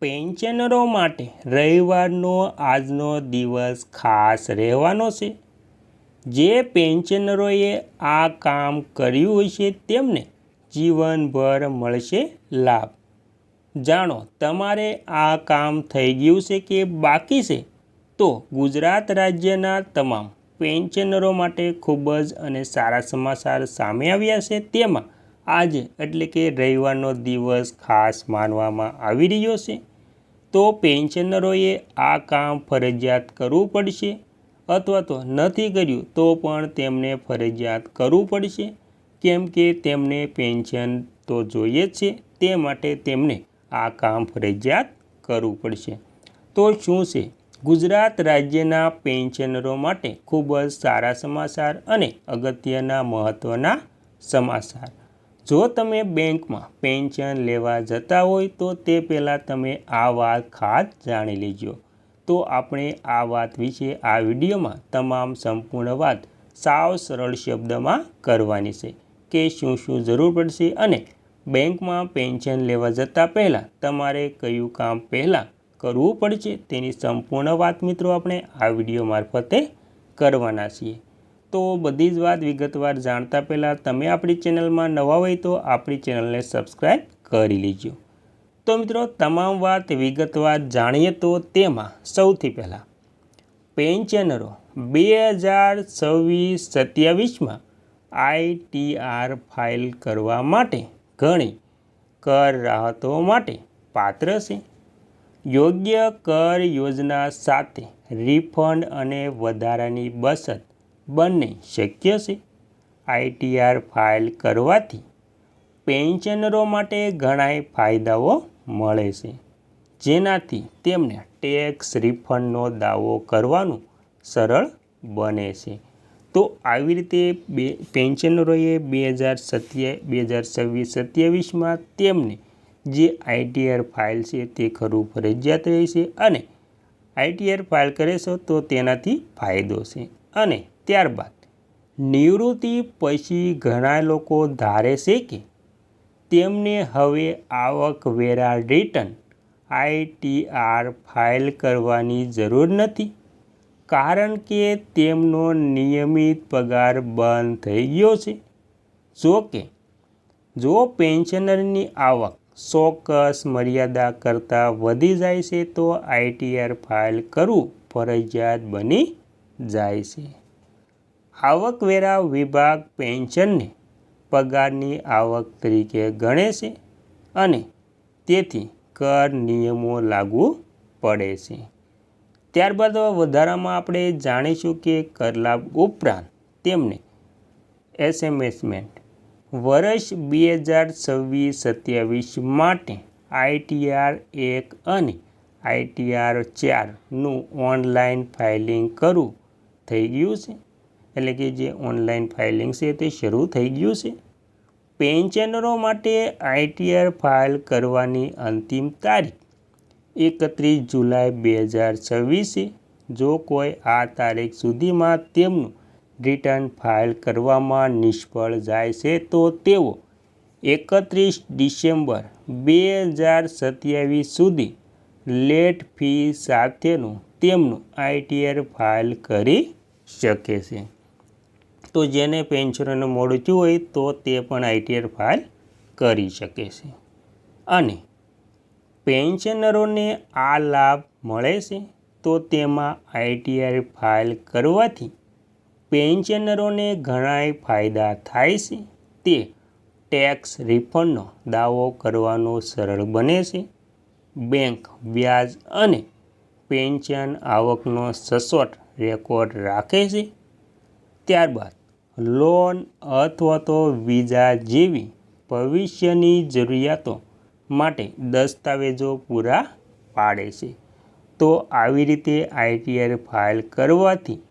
પેન્શનરો માટે રવિવારનો આજનો દિવસ ખાસ રહેવાનો છે। જે પેન્શનરોએ આ કામ કર્યું હશે તેમને જીવનભર મળશે લાભ। જાણો તમારે આ કામ થઈ ગયું છે કે બાકી છે? તો ગુજરાત રાજ્યના તમામ પેન્શનરો માટે ખૂબ જ અને સારા સમાચાર સામે આવ્યા છે। તેમાં આજે એટલે કે રવિવારનો દિવસ ખાસ માનવામાં આવી રહ્યો છે। તો પેન્શનરોએ આ કામ ફરજિયાત કરવું પડશે અથવા તો નથી કર્યું તો પણ તેમને ફરજિયાત કરવું પડશે, કેમ કે તેમને પેન્શન તો જોઈએ જ છે। તે માટે તેમને આ કામ ફરજિયાત કરવું પડશે। તો શું છે ગુજરાત રાજ્યના પેન્શનરો માટે ખૂબ જ સારા સમાચાર અને અગત્યના મહત્ત્વના સમાચાર। જો તમે બેંકમાં પેન્શન લેવા જતા હોય તો તે પહેલાં તમે આ વાત ખાસ જાણી લેજો। તો આપણે આ વાત વિશે આ વિડીયોમાં તમામ સંપૂર્ણ વાત સાવ સરળ શબ્દમાં કરવાની છે કે શું શું જરૂર પડશે અને બેંકમાં પેન્શન લેવા જતાં પહેલાં તમારે કયું કામ પહેલાં કરવું પડશે તેની સંપૂર્ણ વાત મિત્રો આપણે આ વિડીયો મારફતે કરવાના છીએ। તો બધી જ વાત વિગતવાર જાણતા પહેલાં તમે આપણી ચેનલમાં નવા હોય તો આપણી ચેનલને સબસ્ક્રાઈબ કરી લેજો। તો મિત્રો તમામ વાત વિગતવાર જાણીએ તો તેમાં સૌથી પહેલાં પેન્શનરો 2026-27માં ITR ફાઇલ કરવા માટે ઘણી કર રાહતો માટે પાત્ર છે। યોગ્ય કર યોજના સાથે રિફંડ અને વધારાની બચત બંને શક્ય છે। ITR ફાઇલ કરવાથી પેન્શનરો માટે ઘણા ફાયદાઓ મળે છે, જેનાથી તેમને ટેક્સ રિફંડનો દાવો કરવાનું સરળ બને છે। તો આવી રીતે પેન્શનરોએ 2026-27માં તેમને જે ITR ફાઇલ છે તે કરવું ફરજિયાત રહેશે અને ITR ફાઇલ કરે છે તો તેનાથી ફાયદો છે। અને ત્યારબાદ નિવૃત્તિ પછી ઘણા લોકો ધારે છે કે તેમને હવે આવકવેરા રિટર્ન ITR ફાઇલ કરવાની જરૂર નથી, કારણ કે તેમનો નિયમિત પગાર બંધ થઈ ગયો છે। જો કે જો પેન્શનરની આવક ચોક્કસ મર્યાદા કરતાં વધી જાય છે તો ITR ફાઇલ કરવું ફરજિયાત બની જાય છે। આવકવેરા વિભાગ પેન્શનને પગારની આવક તરીકે ગણે છે અને તેથી કર નિયમો લાગુ પડે છે। ત્યારબાદ વધારામાં આપણે જાણીશું કે કરલાભ ઉપરાંત તેમને એસેસમેન્ટ વર્ષ 2026-27 માટે ITR 1 અને ITR 4નું ઓનલાઈન ફાઇલિંગ કરવું થઈ ગયું છે, એટલે કે જે ઓનલાઈન ફાઇલિંગ છે તે શરૂ થઈ ગયું છે। પેન્શનરો માટે ITR ફાઇલ કરવાની અંતિમ તારીખ 31 જુલાઈ 2026 છે। જો કોઈ આ તારીખ સુધીમાં તેમનું રિટર્ન ફાઇલ કરવામાં નિષ્ફળ જાય છે તો તેઓ 31 ડિસેમ્બર 2027 સુધી લેટ ફી સાથેનું તેમનું ITR ફાઇલ કરી શકે છે। તો જેને પેન્શનરનું મોડું થયું હોય તો તે પણ ITR ફાઇલ કરી શકે છે। અને પેન્શનરોને આ લાભ મળે છે તો તેમાં ITR ફાઇલ કરવાથી પેન્શનરોને ઘણા ફાયદા થાય છે। તે ટેક્સ રિફંડનો દાવો કરવાનો સરળ બને છે, બેંક વ્યાજ અને પેન્શન આવકનો સચોટ રેકોર્ડ રાખે છે। ત્યારબાદ લોન અથવા તો વિઝા જેવી ભવિષ્યની જરૂરિયાતો માટે દસ્તાવેજો પૂરા પાડે છે। તો આવી રીતે ITR ફાઇલ કરવાથી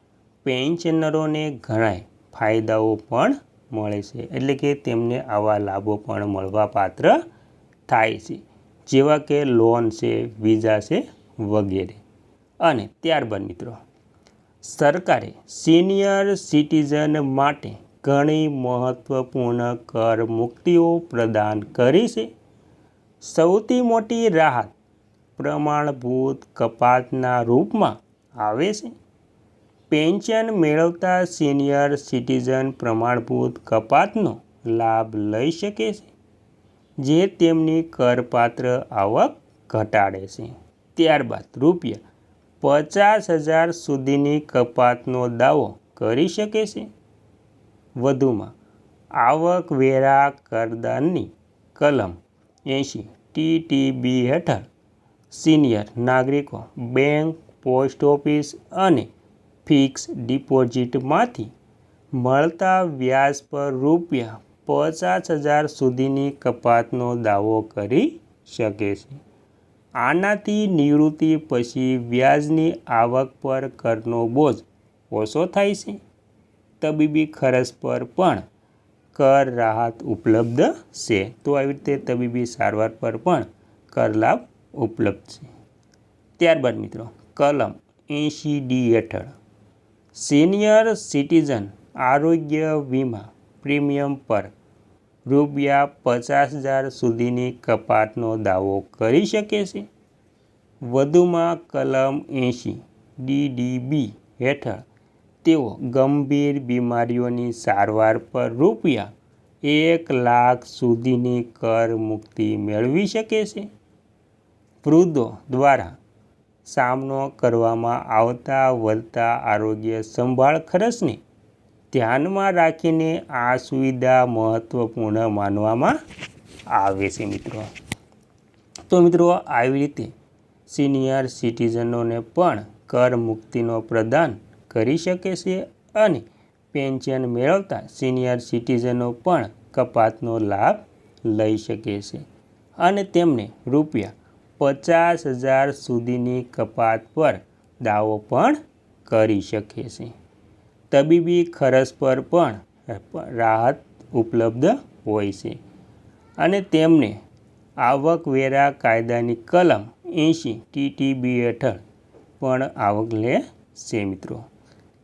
પેન્શનરોને ઘણા ફાયદાઓ પણ મળે છે, એટલે કે તેમને આવા લાભો પણ મળવાપાત્ર થાય છે, જેવા કે લોન છે, વિઝા છે વગેરે। અને ત્યારબાદ મિત્રો સરકારે સિનિયર સિટીઝન માટે ઘણી મહત્ત્વપૂર્ણ કર મુક્તિઓ પ્રદાન કરી છે। સૌથી મોટી રાહત પ્રમાણભૂત કપાતના રૂપમાં આવે છે. પેન્શન મેળવતા સિનિયર સિટીઝન પ્રમાણભૂત કપાતનો લાભ લઈ શકે છે, જે તેમની કરપાત્ર આવક ઘટાડે છે. ત્યારબાદ ₹50,000 સુધીની કપાતનો દાવો કરી શકે છે. વધુમાં આવકવેરા કરદારની કલમ 80 TTB હેઠળ સિનિયર નાગરિકો બેંક, પોસ્ટ ઓફિસ અને ફિક્સ ડિપોઝિટમાંથી મળતા વ્યાજ પર ₹50,000 સુધીની કપાતનો દાવો કરી શકે છે. આનાથી નિવૃત્તિ પછી વ્યાજની આવક પર કરનો બોજ ઓછો થાય છે. તબીબી ખર્ચ પર પણ કર રાહત ઉપલબ્ધ છે. તો આવી રીતે તબીબી સારવાર પર પણ કર લાભ ઉપલબ્ધ છે. ત્યારબાદ મિત્રો કલમ 80D હેઠળ સિનિયર સિટીઝન આરોગ્ય વીમા પ્રીમિયમ પર ₹50,000 સુધીની કપાતનો દાવો કરી શકે છે. વધુમાં કલમ 80DDB હેઠળ તેઓ ગંભીર બીમારીઓની સારવાર પર ₹1,00,000 સુધીની કર મુક્તિ મેળવી શકે છે. વૃદ્ધો દ્વારા સામનો કરવામાં આવતા વધતા આરોગ્ય સંભાળ ખર્ચને ધ્યાનમાં રાખીને આ સુવિધા મહત્વપૂર્ણ માનવામાં આવે છે. મિત્રો આવી રીતે સિનિયર સિટીઝનોને પણ કર મુક્તિનો પ્રદાન કરી શકે છે અને પેન્શન મેળવતા સિનિયર સિટીઝનો પણ કપાતનો લાભ લઈ શકે છે અને તેમને ₹50,000 સુધીની કપાત પર દાવો પણ કરી શકે છે. તબીબી ખર્ચ પર પણ રાહત ઉપલબ્ધ હોય છે અને તેમને આવકવેરા કાયદાની કલમ 80 TTB હેઠળ પણ આવક લે છે. મિત્રો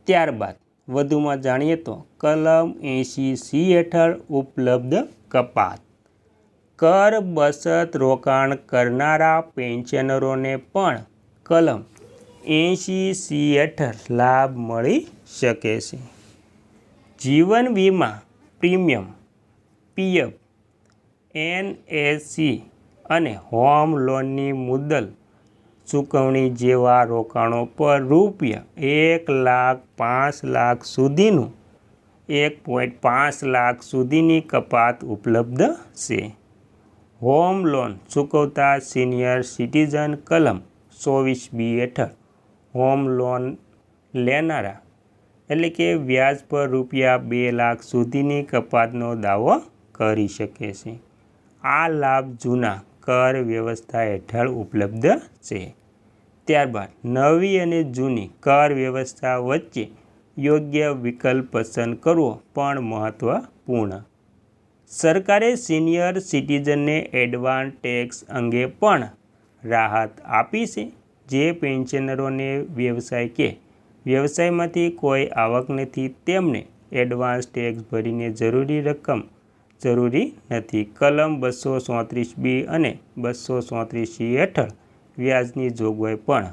ત્યારબાદ વધુમાં જાણીએ તો કલમ 80C હેઠળ ઉપલબ્ધ કપાત. કર બચત રોકાણ કરનારા પેન્શનરોને પણ કલમ 80C હેઠળ લાભ મળી શકે છે. જીવન વીમા પ્રીમિયમ, PF, NHC અને હોમ લોનની મુદ્દલ ચૂકવણી જેવા રોકાણો પર ₹1,05,000 સુધીનું 1.5 લાખ સુધીની કપાત ઉપલબ્ધ છે. હોમ લોન ચૂકવતા સિનિયર સિટીઝન કલમ 24B હેઠળ હોમ લોન લેનારા એટલે કે વ્યાજ પર ₹2,00,000 સુધીની કપાતનો દાવો કરી શકે છે. આ લાભ જૂના કર વ્યવસ્થા હેઠળ ઉપલબ્ધ છે. ત્યારબાદ નવી અને જૂની કર વ્યવસ્થા વચ્ચે યોગ્ય વિકલ્પ પસંદ કરવો પણ મહત્વપૂર્ણ. સરકારે સિનિયર સિટીઝનને એડવાન્સ ટેક્સ અંગે પણ રાહત આપી છે. જે પેન્શનરોને વ્યવસાય કે વ્યવસાયમાંથી કોઈ આવક નથી તેમને એડવાન્સ ટેક્સ ભરીને જરૂરી રકમ જરૂરી નથી. કલમ 234B અને 234C હેઠળ વ્યાજની જોગવાઈ પણ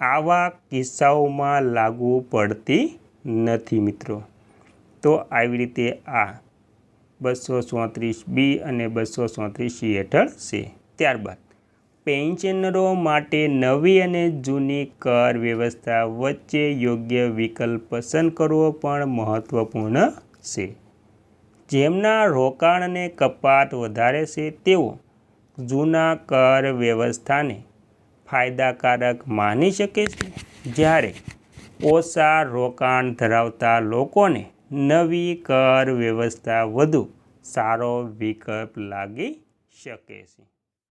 આવા કિસ્સાઓમાં લાગુ પડતી નથી. મિત્રો તો આવી રીતે આ 234B અને 234C હેઠળ છે. ત્યારબાદ પેન્શનરો માટે નવી અને જૂની કર વ્યવસ્થા વચ્ચે યોગ્ય વિકલ્પ પસંદ કરવો પણ મહત્વપૂર્ણ છે. જેમના રોકાણ અને કપાત વધારે છે તેઓ જૂના કર વ્યવસ્થાને ફાયદાકારક માની શકે છે, જ્યારે ઓછા રોકાણ ધરાવતા લોકોને નવી કર વ્યવસ્થા વધુ સારો વિકલ્પ લાગી શકે છે.